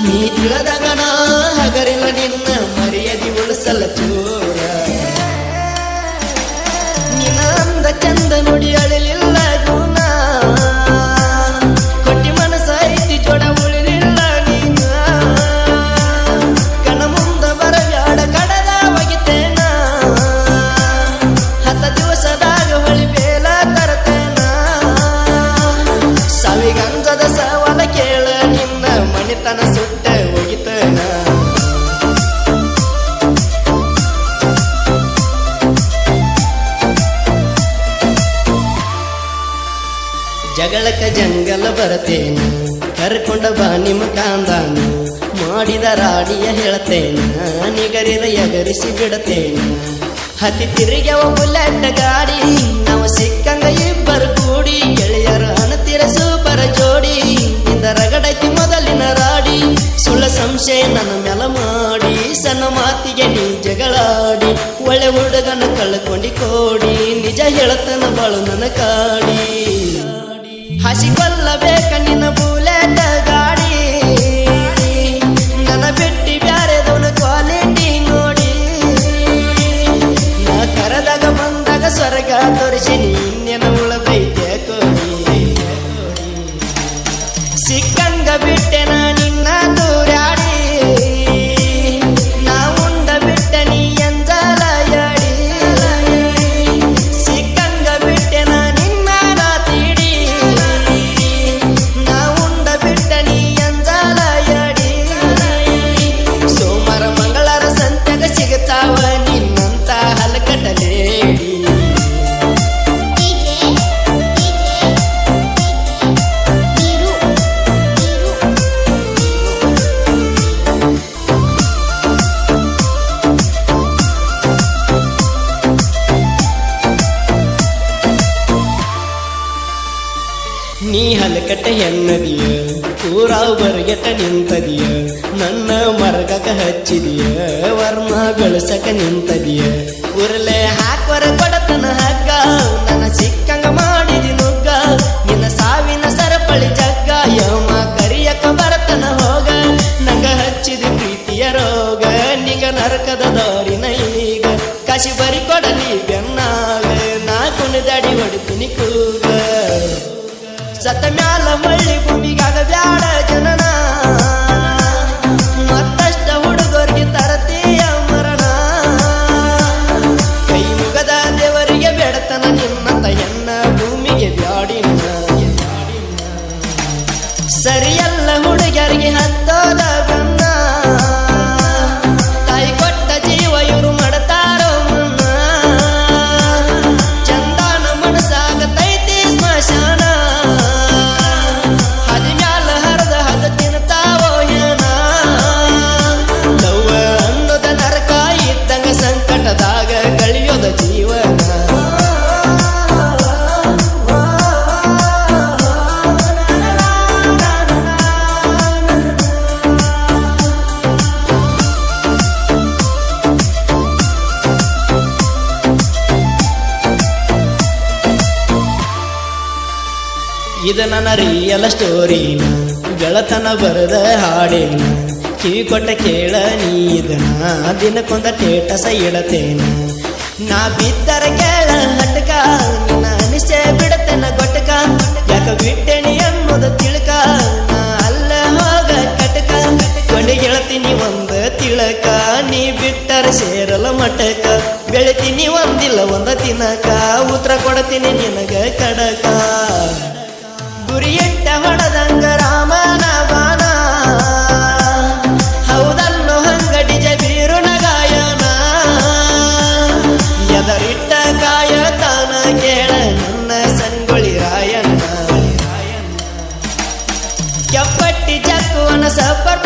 ನೀ ತಿಳಿದಗನ ಹಗರಿಲ್ಲ ನಿನ್ನ ಮರ್ಯಾದಿ ಉಳಿಸಲ್ಲ ಚೂರ ನಿನ್ನ ಅಂದ ಚಂದ ನುಡಿ ಅಳಲಿಲ್ಲ ಗುಣ ಕೊಟ್ಟಿ ಮನಸ ಐತಿ ಜೋಡ ಉಳಿಲಿಲ್ಲ ನೀನ ಕಣ ಮುಂದ ಬರಗಾಡ ಕಡದ ಒಗಿತೇನ 10 ದಿವಸದಾಗ ಹೊಳಿ ಬೇಲ ತರತೇನ ಸಾವಿಗಂಜದ ಸವಾಲ ಕೇಳ ನಿನ್ನ ಮಣಿತನ ಸುಟ್ಟ ಹೋಗಿತೇನ ಜಗಳಕ ಜಂಗಲ ಬರತೇನ ಕರ್ಕೊಂಡ ಬಾ ನಿಮ್ಮ ಕಾಂದಾನ ಮಾಡಿದ ರಾಡಿಯ ಹೇಳ್ತೇನ ನಿಗರಿರ ಎಗರಿಸಿ ಬಿಡತೇನ ಹತ್ತಿ ತಿರುಗ್ಯವ ಬುಲೆಟ್ ಗಾಡಿ ನಾವು ಸಿಕ್ಕಂಗ ಇಬ್ಬರು ಕೂಡಿ ಗೆಳೆಯರ ಅನತಿರ ಸೂಪರ ಜೋಡಿ ಇಂದ ರಗಡೈತಿ ಮೊದಲಿನ ರಾಡಿ ಸುಳ್ಳ ಸಂಶಯ ನನ್ನ ಮೆಲ ಮಾಡಿ ಸಣ್ಣ ಮಾತಿಗೆ ನೀ ಜಗಳಾಡಿ ಒಳ್ಳೆ ಹುಡುಗನ ಕಳ್ಕೊಂಡಿ ಕೋಡಿ ನಿಜ ಹೇಳತನ ಬಾಳು ನನ್ನ ಕಾಡಿ ಹಸಿಕೊಲ್ಲಬೇಕ ನಿನ್ನ ಬುಲೆಟ್ ಗಾಡಿ ನನ್ನ ಬಿಟ್ಟಿ ಬ್ಯಾರೆದವನ ಕ್ವಾಲಿಟಿ ನೋಡಿ ನಾ ಕರೆದಾಗ ಬಂದಾಗ ಸ್ವರ್ಗ ತೋರಿಸಿ ಇನ್ನೇನ ಉಳದೈತೆ ಕೋಡಿ ಸಿಕ್ಕಂಗ ಬಿಟ್ಟೆ ನಾ ನಿನ್ನ ದೂರಾಡಿ ನಾ ಉಂಡ ಬಿಟ್ಟ ನೀ ಎಂದಲ ಯಾಡಿ ಸಿಕ್ಕಂಗ ಬಿಟ್ಟೆ ನಾ ನಿನ್ನ ರಾತಿಡಿ ನಾ ಉಂಡ ಬಿಟ್ಟ ನೀ ಎಂದಲ ಯಾಡಿ ಸೋಮವಾರ ಮಂಗಳವಾರ ಸಂತ್ಯಾಗ ಸಿಗುತ್ತಾವ ನಿನ್ನಂತ ಹಲಕಟಲೇಡಿ ನೀ ಹಲಕಟ್ಟ ಹೆಣ್ಣದಿಯ ಊರಾವ್ ಬರ್ಗೆಟ ನಿಂತದಿಯ ನನ್ನ ಮರಗಕ ಹಚ್ಚಿದಿಯ ವರ್ಮ ಗಳಿಸಕ ನಿಂತದಿಯ ಉರ್ಲೆ ಹಾಕ್ವರ ಕೊಡತನ ಹಗ್ಗ ನನ್ನ ಸಿಕ್ಕಂಗ ಮಾಡಿದಿ ನುಗ್ಗ ನಿನ್ನ ಸಾವಿನ ಸರಪಳಿ ಜಗ್ಗ ಯಮ ಕರಿಯಕ ಬರತನ ಹೋಗ ನಂಗ ಹಚ್ಚಿದಿ ಪ್ರೀತಿಯ ರೋಗ ನಿಂಗ ನರಕದ ದಾರಿನ ಈಗ ಕಾಶಿ ಬರಿ ಕೊಡಲಿ ಬೆನ್ನಾಗ ನಾ ಕುಣಿದಾಡಿ ಹೊಡಿತೀನಿ ಕೂಗ ಸತ್ತ ಮ್ಯಾಲ ಮಳ್ಳಿ ಭೂಮಿಗಾಗ ಬ್ಯಾಡ ಜನನ ಮತ್ತಷ್ಟ ಹುಡುಗರಿಗೆ ತರತೀಯ ಮರಣ ಕೈ ಮುಗದ ದೇವರಿಗೆ ಬೇಡತನ ನಿನ್ನಂತ ಹೆಣ್ಣ ಭೂಮಿಗೆ ಬ್ಯಾಡಿನ ಸರಿಯಲ್ಲ ಹುಡುಗರಿಗೆ ಹತ್ತೋದ ಗನ್ನ ತಾಯಿ ಕೊಟ್ಟ ಜೀವ ಇವರು ಮಾಡತಾರೋ ಮನ್ನ ಚಂದಾನ ಮನಸಾಗತೈತಿ ಸ್ಮಶಾನ ಸಂಕಟದಾಗ ಕಳಿಯೋದ ಜೀವನ ಇದು ನನ್ನ ರಿಯಲ್ ಸ್ಟೋರಿನ ಗೆಳತನ ಬರದ ಹಾಡೇನ ಕಿವಿ ಕೊಟ್ಟ ಕೇಳ ನೀದನ ದಿನಕ್ಕೊಂದ ಟೇಟಸ ಇಡತೇನ ನಾ ಬಿದ್ದರ ಕೇಳ ಹಟಕ ನಿನ್ನ ಅನಿಸೆ ಬಿಡತೇನ ಗೊಟ್ಟಕ ಯಾಕ ಬಿಟ್ಟೆನಿ ಅನ್ನೋದು ತಿಳ್ಕ ನಾ ಅಲ್ಲ ಹೋಗ ಕಟಕ ಕೊಂಡಿ ಗೆಳತೀನಿ ಒಂದ ತಿಳಕ ನೀ ಬಿಟ್ಟರ ಸೇರಲ್ಲ ಮಟಕ ಬೆಳಿತೀನಿ ಒಂದಿಲ್ಲ ಒಂದ ತಿನ್ನಕ ಉತ್ತರ ಕೊಡತೀನಿ ನಿನಗ ಕಡಕ ಗುರಿ ಇಟ್ಟ ಹೊಡದಂಗ ರಾಮನ ಬಾಣ ಹೌದನ್ನು ಹಂಗ ಡಿಜ ಬೀರುನ ಗಾಯನ ಎದರಿಟ್ಟ ಕಾಯತಾನ ಕೇಳ ನನ್ನ ಸಂಗೊಳ್ಳಿ ರಾಯಣ್ಣ ಕೆಪ್ಪಟ್ಟಿ ಚಕ್ಕುವನ ಸಪಟ